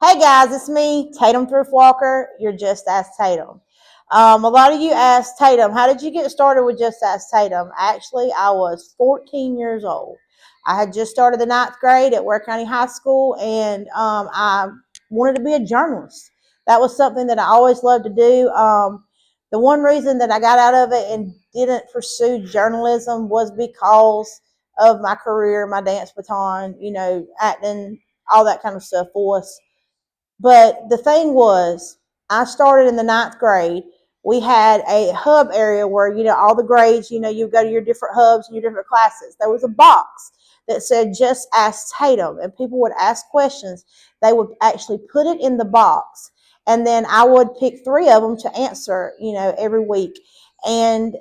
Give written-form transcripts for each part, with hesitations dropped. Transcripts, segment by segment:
Hey guys, it's me, Tatum Thrift Walker. You're Just Ask Tatum. A lot of you asked Tatum, how did you get started with Just Ask Tatum? Actually, I was 14 years old. I had just started the ninth grade at Ware County High School, and I wanted to be a journalist. That was something that I always loved to do. The one reason that I got out of it and didn't pursue journalism was because of my career, my dance baton, acting, all that kind of stuff for us. But the thing was, I started in the ninth grade. We had a hub area where, all the grades, you go to your different hubs and your different classes. There was a box that said, just ask Tatum. And people would ask questions. They would actually put it in the box. And then I would pick three of them to answer, every week. And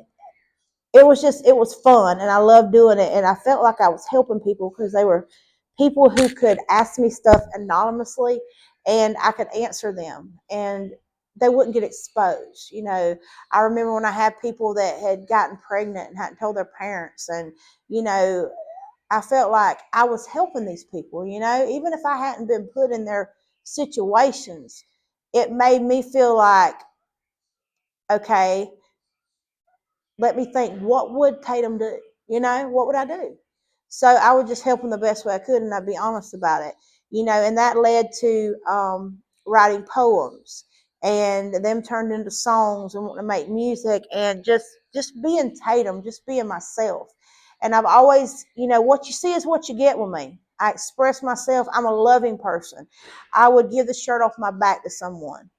it was fun, and I loved doing it, and I felt like I was helping people because they were people who could ask me stuff anonymously, and I could answer them, and they wouldn't get exposed. I remember when I had people that had gotten pregnant and hadn't told their parents, and you know, I felt like I was helping these people. Even if I hadn't been put in their situations, it made me feel like, okay, let me think, what would Tatum do? What would I do? So I would just help them the best way I could, and I'd be honest about it. And that led to writing poems, and them turned into songs, and wanting to make music, and just being Tatum, just being myself. And I've always, what you see is what you get with me. I express myself. I'm a loving person. I would give the shirt off my back to someone,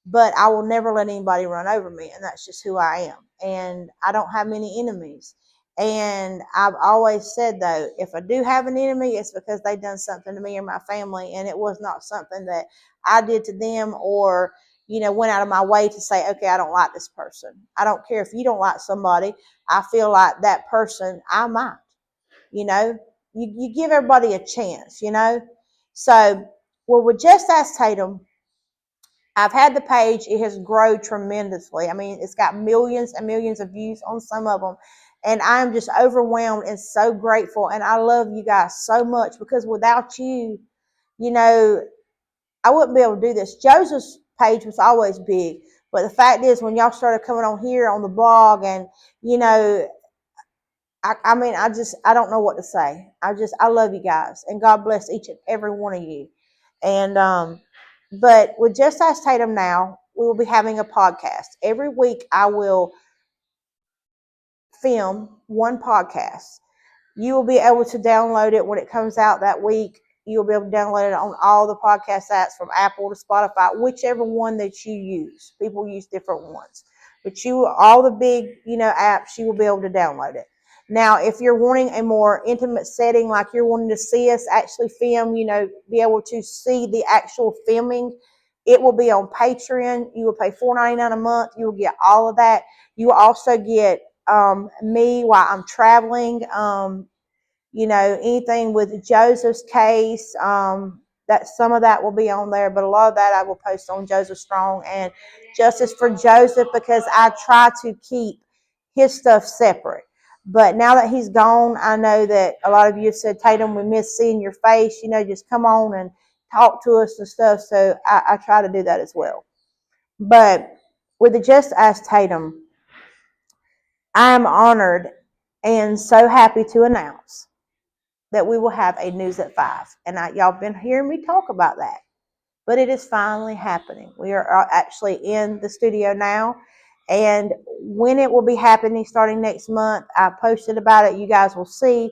but I will never let anybody run over me, and that's just who I am. And I don't have many enemies. And I've always said, though, if I do have an enemy, it's because they've done something to me or my family, and it was not something that I did to them, or went out of my way to say, okay, I don't like this person. I don't care if you don't like somebody. I feel like that person, I might. you know you give everybody a chance. So, well, with Just Ask Tatum, I've had the page. It has grown tremendously. I mean, it's got millions and millions of views on some of them. And I'm just overwhelmed and so grateful. And I love you guys so much, because without you, you know, I wouldn't be able to do this. Joseph's page was always big. But the fact is, when y'all started coming on here on the blog, and, you know, I mean, I don't know what to say. I love you guys, and God bless each and every one of you. And but with Just Ask Tatum now, we will be having a podcast every week. I will film one podcast. You will be able to download it when it comes out that week. You'll be able to download it on all the podcast apps, from Apple to Spotify, whichever one that you use. People use different ones, but all the big, apps, you will be able to download it. Now, if you're wanting a more intimate setting, like you're wanting to see us actually film, be able to see the actual filming, it will be on Patreon. You will pay $4.99 a month. You will get all of that. You will also get me while I'm traveling. Anything with Joseph's case, that some of that will be on there, but a lot of that I will post on Joseph Strong and Justice for Joseph, because I try to keep his stuff separate. But now that he's gone, I know that a lot of you have said, Tatum, we miss seeing your face, just come on and talk to us and stuff. So I try to do that as well. But with the Just Ask Tatum, I am honored and so happy to announce that we will have a News at 5. And y'all been hearing me talk about that. But it is finally happening. We are actually in the studio now. And when it will be happening, starting next month, I posted about it. You guys will see.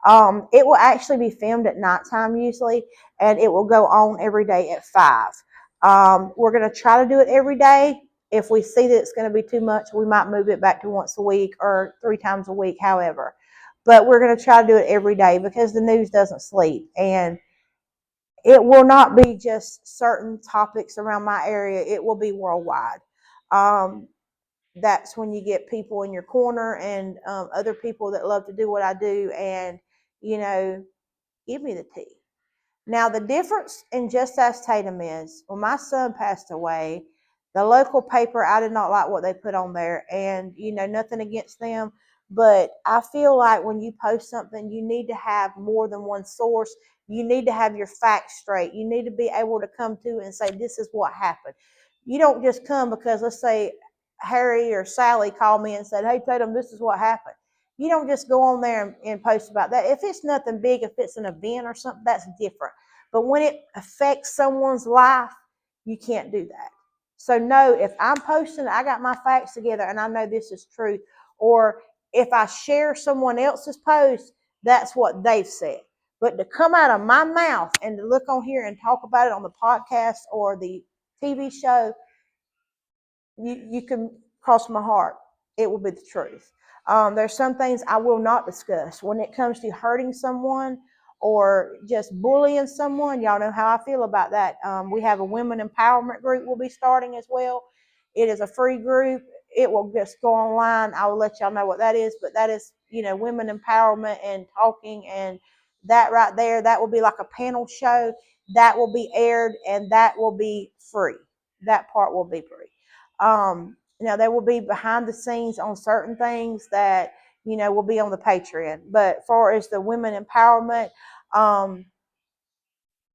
It will actually be filmed at nighttime usually, and it will go on every day at 5. We're going to try to do it every day. If we see that it's going to be too much, we might move it back to once a week or 3 times a week, however. But we're going to try to do it every day, because the news doesn't sleep. And it will not be just certain topics around my area. It will be worldwide. That's when you get people in your corner, and other people that love to do what I do, and, give me the tea. Now, the difference in Just Ask Tatum is, when my son passed away, the local paper, I did not like what they put on there. And, nothing against them, but I feel like when you post something, you need to have more than one source. You need to have your facts straight. You need to be able to come to and say, this is what happened. You don't just come because, let's say, Harry or Sally called me and said, hey, Tatum, this is what happened. You don't just go on there and post about that. If it's nothing big, if it's an event or something, that's different. But when it affects someone's life, you can't do that. So no, if I'm posting, I got my facts together and I know this is true. Or if I share someone else's post, that's what they've said. But to come out of my mouth and to look on here and talk about it on the podcast or the TV show, you can cross my heart. It will be the truth. There's some things I will not discuss. When it comes to hurting someone or just bullying someone, y'all know how I feel about that. We have a women empowerment group we'll be starting as well. It is a free group. It will just go online. I will let y'all know what that is, but that is, women empowerment and talking, and that right there, that will be like a panel show that will be aired, and that will be free. That part will be free. There will be behind the scenes on certain things that, will be on the Patreon. But far as the women empowerment,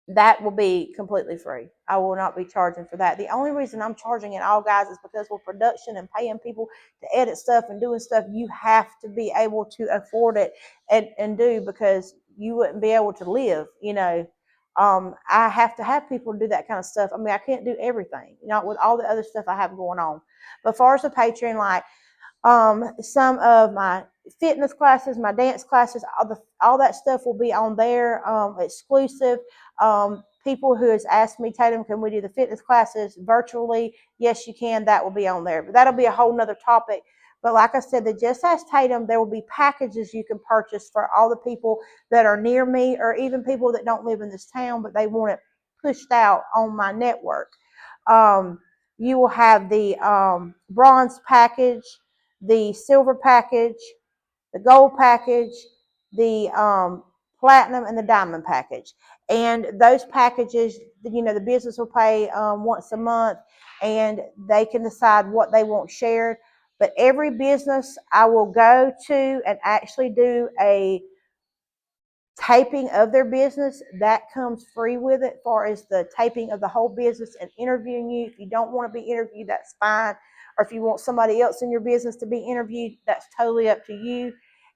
that will be completely free. I will not be charging for that. The only reason I'm charging it all, guys, is because with production and paying people to edit stuff and doing stuff, you have to be able to afford it and do, because you wouldn't be able to live, I have to have people do that kind of stuff. I mean, I can't do everything, not with all the other stuff I have going on. But as far as the Patreon, like some of my fitness classes, my dance classes, all that stuff will be on there, exclusive. People who has asked me, Tatum, can we do the fitness classes virtually? Yes, you can. That will be on there. But that'll be a whole nother topic. But like I said, the Just Ask Tatum, there will be packages you can purchase for all the people that are near me, or even people that don't live in this town, but they want it pushed out on my network. You will have the bronze package, the silver package, the gold package, the platinum, and the diamond package. And those packages, the business will pay once a month, and they can decide what they want shared. But every business I will go to and actually do a taping of their business, that comes free with it, as far as the taping of the whole business and interviewing you. If you don't want to be interviewed, that's fine. Or if you want somebody else in your business to be interviewed, that's totally up to you.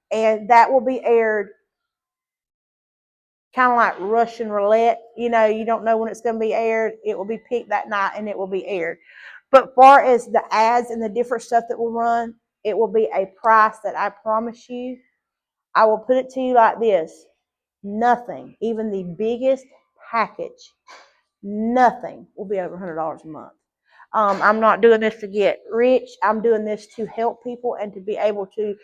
And that will be aired kind of like Russian roulette. You don't know when it's going to be aired. It will be picked that night and it will be aired. But far as the ads and the different stuff that will run, it will be a price that I promise you. I will put it to you like this. Nothing, even the biggest package, nothing will be over $100 a month. I'm not doing this to get rich. I'm doing this to help people and to be able to,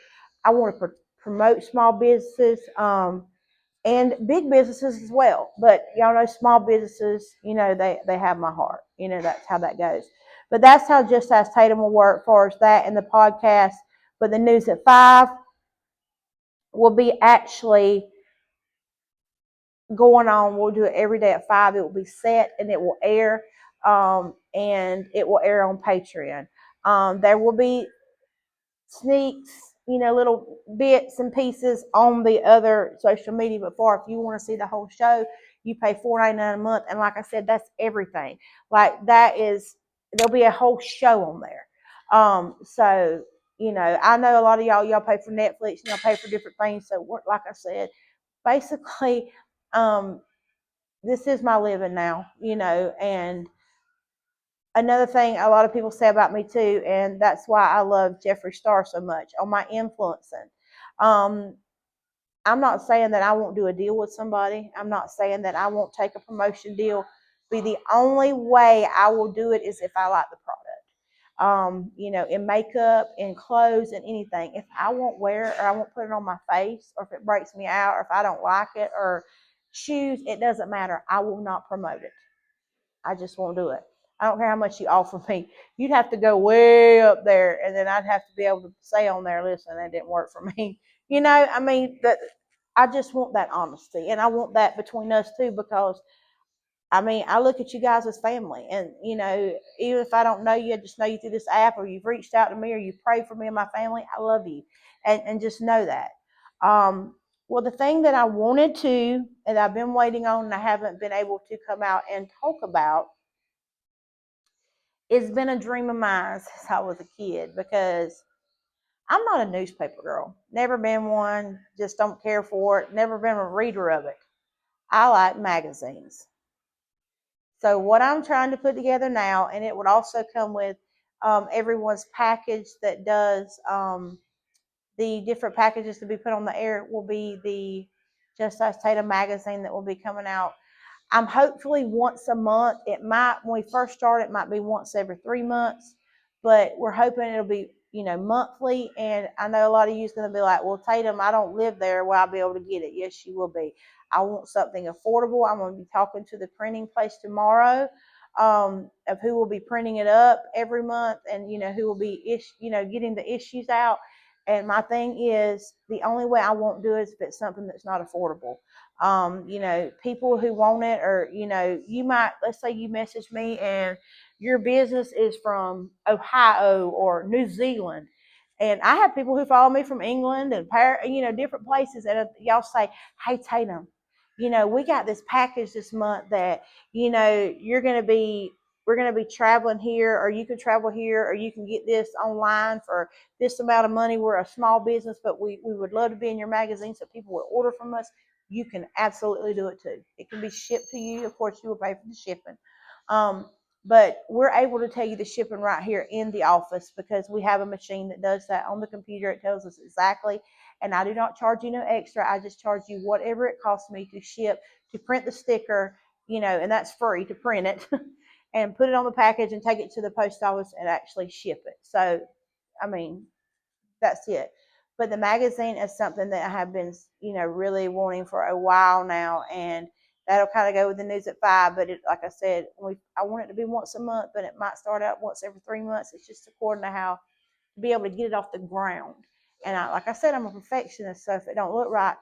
I want to promote small businesses and big businesses as well. But y'all know small businesses, they have my heart. That's how that goes. But that's how Just Ask Tatum will work for us, that and the podcast. But the News at 5 will be actually going on. We'll do it every day at 5. It will be set and it will air, and it will air on Patreon. There will be sneaks, little bits and pieces on the other social media. But if you want to see the whole show, you pay $4.99 a month. And like I said, that's everything. Like there'll be a whole show on there. So I know a lot of y'all pay for Netflix and y'all pay for different things. So like I said, basically, this is my living now, and another thing a lot of people say about me too, and that's why I love Jeffree Star so much, on my influencing. I'm not saying that I won't do a deal with somebody. I'm not saying that I won't take a promotion deal. But the only way I will do it is if I like the product. In makeup, in clothes, and anything. If I won't wear it, or I won't put it on my face, or if it breaks me out, or if I don't like it, or shoes, it doesn't matter. I will not promote it. I just won't do it. I don't care how much you offer me. You'd have to go way up there, and then I'd have to be able to say on there, listen, that didn't work for me. I just want that honesty, and I want that between us too, because I look at you guys as family, and even if I don't know you, I just know you through this app, or you've reached out to me, or you pray for me and my family. I love you, and just know that. Well, the thing that I wanted to, and I've been waiting on, and I haven't been able to come out and talk about, it's been a dream of mine since I was a kid because I'm not a newspaper girl. Never been one. Just don't care for it. Never been a reader of it. I like magazines. So what I'm trying to put together now, and it would also come with everyone's package that does the different packages to be put on the air, will be the Just Ask Tatum magazine that will be coming out. I'm hopefully once a month. It might, when we first start, it might be once every 3 months, but we're hoping it'll be, monthly. And I know a lot of you is going to be like, well, Tatum, I don't live there. Will I be able to get it? Yes, you will be. I want something affordable. I'm going to be talking to the printing place tomorrow, of who will be printing it up every month, and who will be getting the issues out. And my thing is, the only way I won't do it is if it's something that's not affordable. People who want it, or you might, let's say you message me and your business is from Ohio or New Zealand, and I have people who follow me from England and different places, and y'all say, "Hey Tatum, we got this package this month that you're gonna be." We're going to be traveling here, or you can travel here, or you can get this online for this amount of money. We're a small business, but we would love to be in your magazine so people will order from us. You can absolutely do it too. It can be shipped to you. Of course, you will pay for the shipping. Um, but we're able to tell you the shipping right here in the office because we have a machine that does that on the computer. It tells us exactly. And I do not charge you no extra. I just charge you whatever it costs me to ship, to print the sticker, and that's free to print it and put it on the package and take it to the post office and actually ship it. So, I mean, that's it. But the magazine is something that I have been, really wanting for a while now, and that'll kind of go with the news at 5. But like I said, I want it to be once a month, but it might start out once every 3 months. It's just according to how to be able to get it off the ground. And like I said, I'm a perfectionist, so if it don't look right,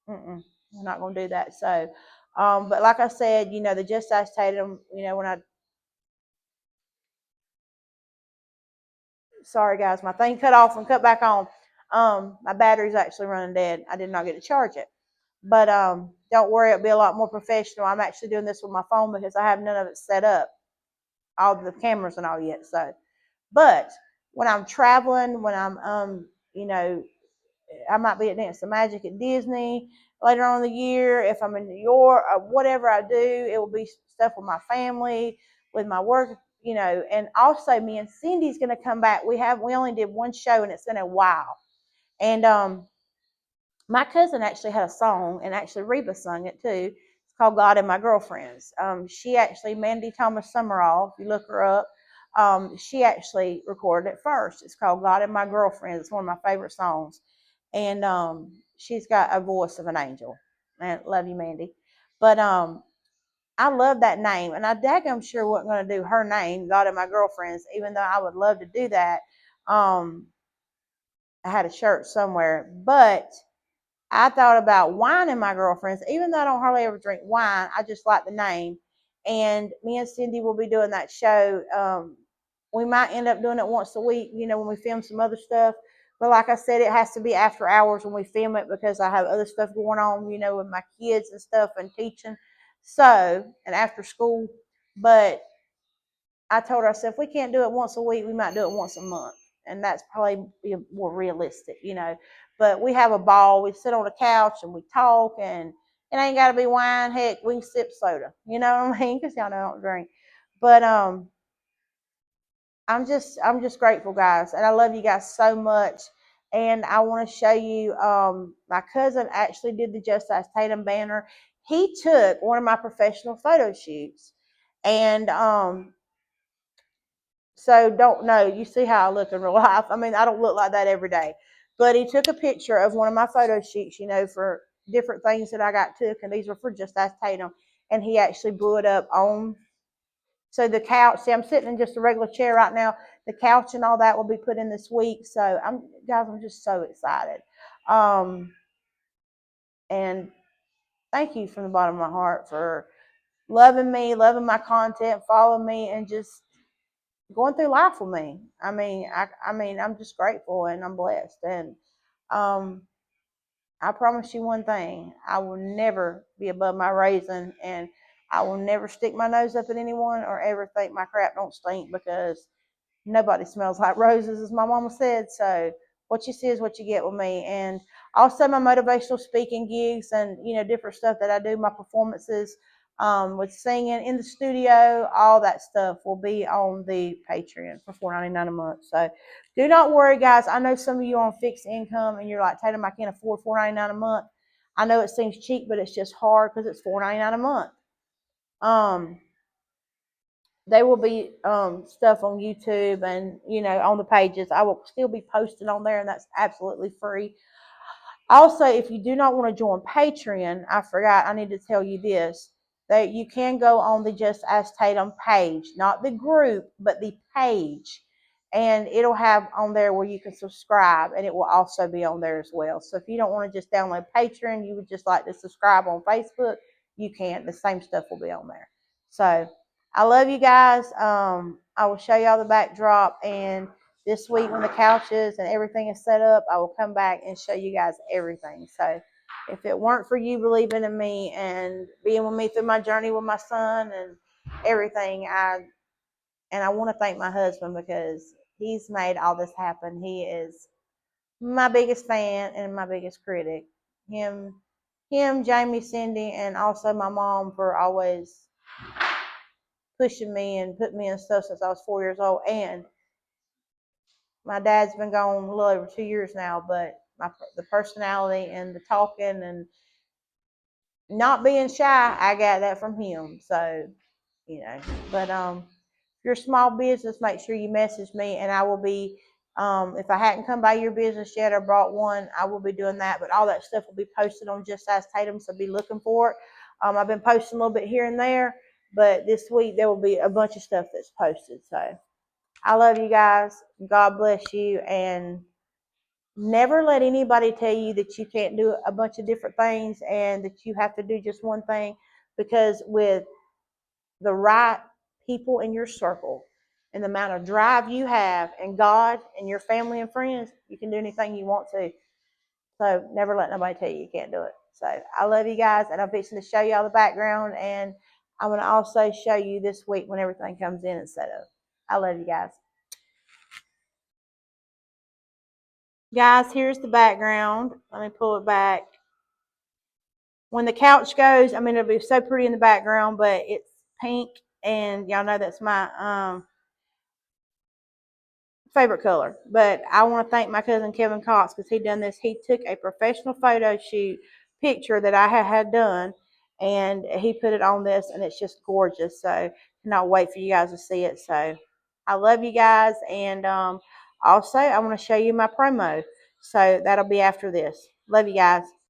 I'm not gonna do that. So, but like I said, the Just Ask Tatum, when I sorry guys, my thing cut off and cut back on. My battery's actually running dead. I did not get to charge it. But don't worry, it'll be a lot more professional. I'm actually doing this with my phone because I have none of it set up, all the cameras and all yet. So, but when I'm traveling, when I'm you know, I might be at Dance of Magic at Disney later on in the year. If I'm in New York, or whatever I do, it will be stuff with my family, with my work, And also, me and Cindy's going to come back. We only did one show, and it's been a while. And my cousin actually had a song, and actually Reba sung it too. It's called "God and My Girlfriends." She actually, Mandy Thomas Summerall, if you look her up, she actually recorded it first. It's called "God and My Girlfriends." It's one of my favorite songs, and she's got a voice of an angel. Man, love you, Mandy. But I love that name, and I daggum sure wasn't going to do her name, "God and My Girlfriends," even though I would love to do that. Um, I had a shirt somewhere, but I thought about wine and my girlfriends, even though I don't hardly ever drink wine. I just like the name. And me and Cindy will be doing that show. We might end up doing it once a week, when we film some other stuff. But like I said, it has to be after hours when we film it because I have other stuff going on, with my kids and stuff and teaching. So, and after school. But I told her, I said, if we can't do it once a week, we might do it once a month. And that's probably be more realistic. But we have a ball. We sit on the couch and we talk, and it ain't got to be wine. Heck, we can sip soda. You know what I mean? Because y'all know I don't drink. But I'm just grateful, guys, and I love you guys so much. And I want to show you. My cousin actually did the Just Ask Tatum banner. He took one of my professional photo shoots, and so don't know. You see how I look in real life. I mean, I don't look like that every day. But he took a picture of one of my photo shoots, for different things that I got took, and these were for Just Ask Tatum. And he actually blew it up on. So the couch. See, I'm sitting in just a regular chair right now. The couch and all that will be put in this week. So I'm just so excited. Um, and thank you from the bottom of my heart for loving me, loving my content, following me, and just going through life with me. I mean, I'm just grateful and I'm blessed. And um, I promise you one thing, I will never be above my raising, and I will never stick my nose up at anyone or ever think my crap don't stink, because nobody smells like roses, as my mama said. So what you see is what you get with me. And also my motivational speaking gigs, and different stuff that I do, my performances, with singing in the studio, all that stuff will be on the Patreon for $4.99 a month. So do not worry, guys. I know some of you are on fixed income and you're like, Tatum, I can't afford $4.99 a month. I know it seems cheap, but it's just hard because it's $4.99 a month. There will be stuff on YouTube and on the pages. I will still be posting on there, and that's absolutely free. Also, if you do not want to join Patreon, I forgot, I need to tell you this, that you can go on the Just Ask Tatum page, not the group, but the page. And it'll have on there where you can subscribe, and it will also be on there as well. So if you don't want to just download Patreon, you would just like to subscribe on Facebook, you can. The same stuff will be on there. So I love you guys. I will show y'all the backdrop, and this week when the couches and everything is set up, I will come back and show you guys everything. So if it weren't for you believing in me and being with me through my journey with my son and everything, I want to thank my husband, because he's made all this happen. He is my biggest fan and my biggest critic. Him, Jamie, Cindy, and also my mom for always pushing me and putting me in stuff since I was 4 years old. And my dad's been gone a little over 2 years now, but the personality and the talking and not being shy, I got that from him. So, you know, but if you're a small business, make sure you message me, and I will be, if I hadn't come by your business yet or brought one, I will be doing that. But all that stuff will be posted on Just Ask Tatum, so be looking for it. I've been posting a little bit here and there, but this week there will be a bunch of stuff that's posted. So I love you guys. God bless you, and never let anybody tell you that you can't do a bunch of different things and that you have to do just one thing, because with the right people in your circle and the amount of drive you have and God and your family and friends, you can do anything you want to. So never let nobody tell you can't do it. So I love you guys, and I'm fixing to show you all the background, and I'm going to also show you this week when everything comes in and set up. I love you guys. Guys, here's the background. Let me pull it back. When the couch goes, I mean, it'll be so pretty in the background, but it's pink, and y'all know that's my favorite color. But I want to thank my cousin Kevin Cox, because he done this. He took a professional photo shoot picture that I had done, and he put it on this, and it's just gorgeous. So cannot wait for you guys to see it. So I love you guys, and also I want to show you my promo. So that'll be after this. Love you guys.